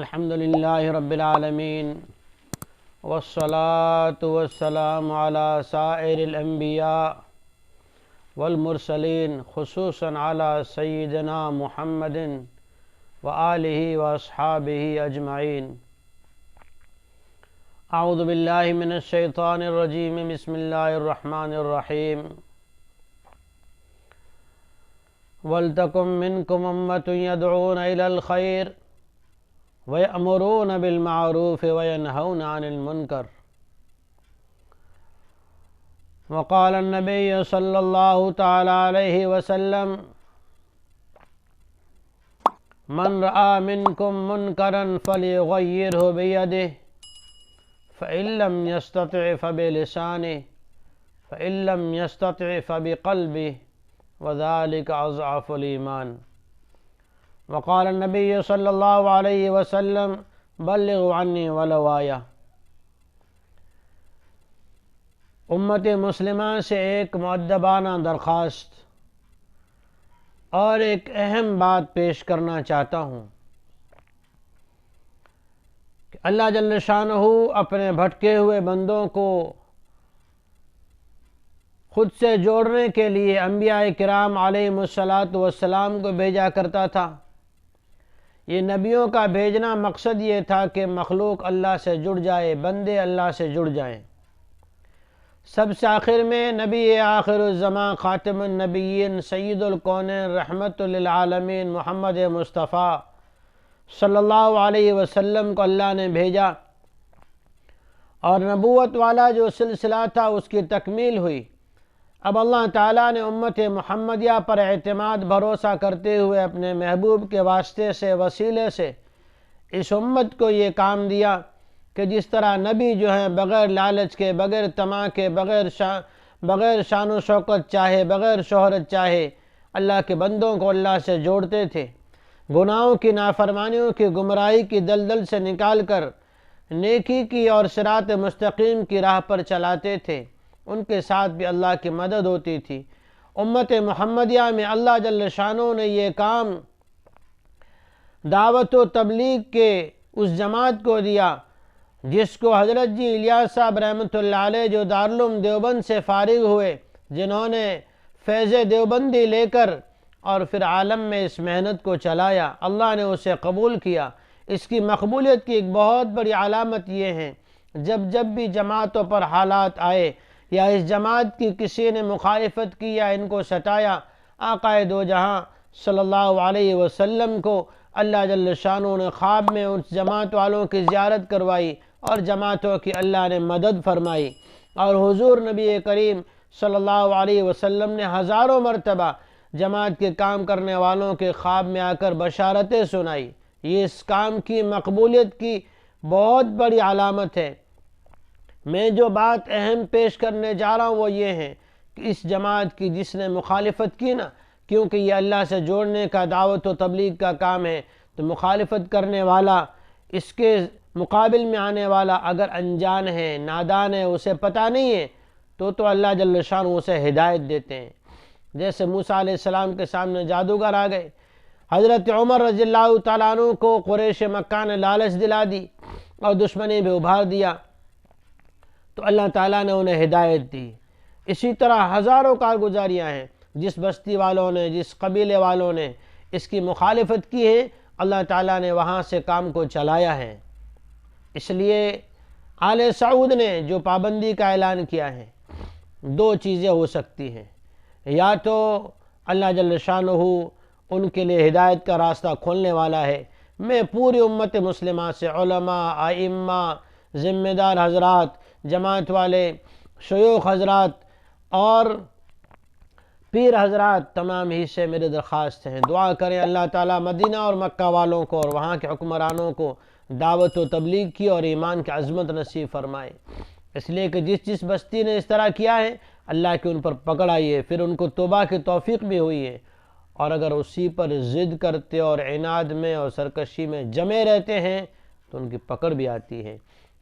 الحمد لله رب العالمين والصلاة والسلام على سائر الأنبياء والمرسلين خصوصا على سيدنا محمد وآله وأصحابه أجمعين. أعوذ بالله من الشيطان الرجيم. بسم الله الرحمن الرحيم. وَلْتَكُن مِّنكُمْ أُمَّةٌ يَدْعُونَ إِلَى الْخَيْرِ وَيَأْمُرُونَ بِالْمَعْرُوفِ وَيَنْهَوْنَ عَنِ الْمُنكَرِ. وقال النبي صلى الله تعالى عليه وسلم: من رأى منكم منكرا فليغيره بيده فإن لم يستطع فبلسانه فإن لم يستطع فبقلبه وذلك أضعف الإيمان. وقال النبي صلی اللہ علیہ وسلم: بلغوا عنی ولو آیہ. امت مسلمہ سے ایک مؤدبانہ درخواست اور ایک اہم بات پیش کرنا چاہتا ہوں کہ اللہ جل شانہ اپنے بھٹکے ہوئے بندوں کو خود سے جوڑنے کے لیے انبیاء کرام علیہم السلام کو بھیجا کرتا تھا. یہ نبیوں کا بھیجنا مقصد یہ تھا کہ مخلوق اللہ سے جڑ جائے، بندے اللہ سے جڑ جائیں. سب سے آخر میں نبی آخر الزمان خاتم النبیین سید الکونین رحمت للعالمین محمد مصطفیٰ صلی اللہ علیہ وسلم کو اللہ نے بھیجا، اور نبوت والا جو سلسلہ تھا اس کی تکمیل ہوئی. اب اللہ تعالیٰ نے امت محمدیہ پر اعتماد بھروسہ کرتے ہوئے اپنے محبوب کے واسطے سے، وسیلے سے اس امت کو یہ کام دیا کہ جس طرح نبی جو ہیں بغیر لالچ کے، بغیر طمع کے، بغیر شان و شوکت چاہے، بغیر شہرت چاہے اللہ کے بندوں کو اللہ سے جوڑتے تھے، گناہوں کی، نافرمانیوں کی، گمراہی کی دلدل سے نکال کر نیکی کی اور صراط مستقیم کی راہ پر چلاتے تھے. ان کے ساتھ بھی اللہ کی مدد ہوتی تھی. امت محمدیہ میں اللہ جل شانہ نے یہ کام دعوت و تبلیغ کے اس جماعت کو دیا جس کو حضرت جی الیاس صاحب رحمۃ اللہ علیہ جو دارالعلوم دیوبند سے فارغ ہوئے، جنہوں نے فیض دیوبندی لے کر اور پھر عالم میں اس محنت کو چلایا، اللہ نے اسے قبول کیا. اس کی مقبولیت کی ایک بہت بڑی علامت یہ ہے، جب بھی جماعتوں پر حالات آئے یا اس جماعت کی کسی نے مخالفت کی یا ان کو ستایا، آقا دو جہاں صلی اللہ علیہ وسلم کو اللہ جل شانہ نے خواب میں اس جماعت والوں کی زیارت کروائی اور جماعتوں کی اللہ نے مدد فرمائی. اور حضور نبی کریم صلی اللہ علیہ وسلم نے ہزاروں مرتبہ جماعت کے کام کرنے والوں کے خواب میں آ کر بشارتیں سنائی. یہ اس کام کی مقبولیت کی بہت بڑی علامت ہے. میں جو بات اہم پیش کرنے جا رہا ہوں وہ یہ ہے کہ اس جماعت کی جس نے مخالفت کی نا، کیونکہ یہ اللہ سے جوڑنے کا، دعوت و تبلیغ کا کام ہے، تو مخالفت کرنے والا، اس کے مقابل میں آنے والا اگر انجان ہے، نادان ہے، اسے پتہ نہیں ہے تو اللہ جل شانہ اسے ہدایت دیتے ہیں. جیسے موسیٰ علیہ السلام کے سامنے جادوگر آ گئے، حضرت عمر رضی اللہ تعالیٰ عنہ کو قریش مکہ نے لالچ دلا دی اور دشمنی بھی ابھار دیا تو اللہ تعالیٰ نے انہیں ہدایت دی. اسی طرح ہزاروں کارگزاریاں ہیں، جس بستی والوں نے، جس قبیلے والوں نے اس کی مخالفت کی ہے، اللہ تعالیٰ نے وہاں سے کام کو چلایا ہے. اس لیے آل سعود نے جو پابندی کا اعلان کیا ہے، دو چیزیں ہو سکتی ہیں: یا تو اللہ جل شانہ ان کے لیے ہدایت کا راستہ کھولنے والا ہے. میں پوری امت مسلمہ سے، علماء، ائمہ، ذمہ دار حضرات، جماعت والے، شیوخ حضرات اور پیر حضرات، تمام ہی سے میری درخواست ہے، دعا کریں اللہ تعالیٰ مدینہ اور مکہ والوں کو اور وہاں کے حکمرانوں کو دعوت و تبلیغ کی اور ایمان کی عظمت نصیب فرمائے. اس لیے کہ جس بستی نے اس طرح کیا ہے، اللہ کی ان پر پکڑ آئی ہے، پھر ان کو توبہ کی توفیق بھی ہوئی ہے. اور اگر اسی پر ضد کرتے اور عناد میں اور سرکشی میں جمے رہتے ہیں تو ان کی پکڑ بھی آتی ہے.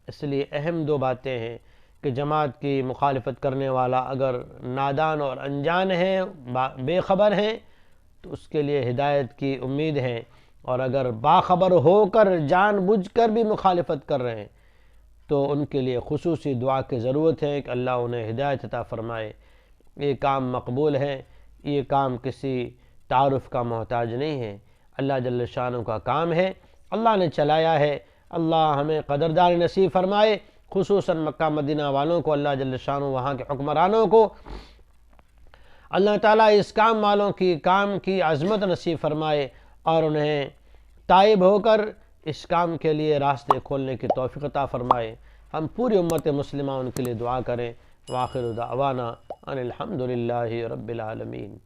اس لیے اہم دو باتیں ہیں کہ جماعت کی مخالفت کرنے والا اگر نادان اور انجان ہے، بے خبر ہیں، تو اس کے لیے ہدایت کی امید ہے اور اگر باخبر ہو کر جان بوجھ کر بھی مخالفت کر رہے ہیں تو ان کے لیے خصوصی دعا کی ضرورت ہے کہ اللہ انہیں ہدایت عطا فرمائے۔ یہ کام مقبول ہے، یہ کام کسی تعارف کا محتاج نہیں ہے، اللہ جل شانہ کا کام ہے، اللہ نے چلایا ہے۔ اللہ ہمیں قدردانی نصیب فرمائے، خصوصاً مکہ مدینہ والوں کو، اللہ جل شانہ وہاں کے حکمرانوں کو اللہ تعالیٰ اس کام والوں کام کی عظمت نصیب فرمائے اور انہیں تائب ہو کر اس کام کے لیے راستے کھولنے کی توفیق عطا فرمائے۔ ہم پوری امت مسلمہ ان کے لیے دعا کریں۔ وآخر دعوانا ان الحمد للہ رب العالمین۔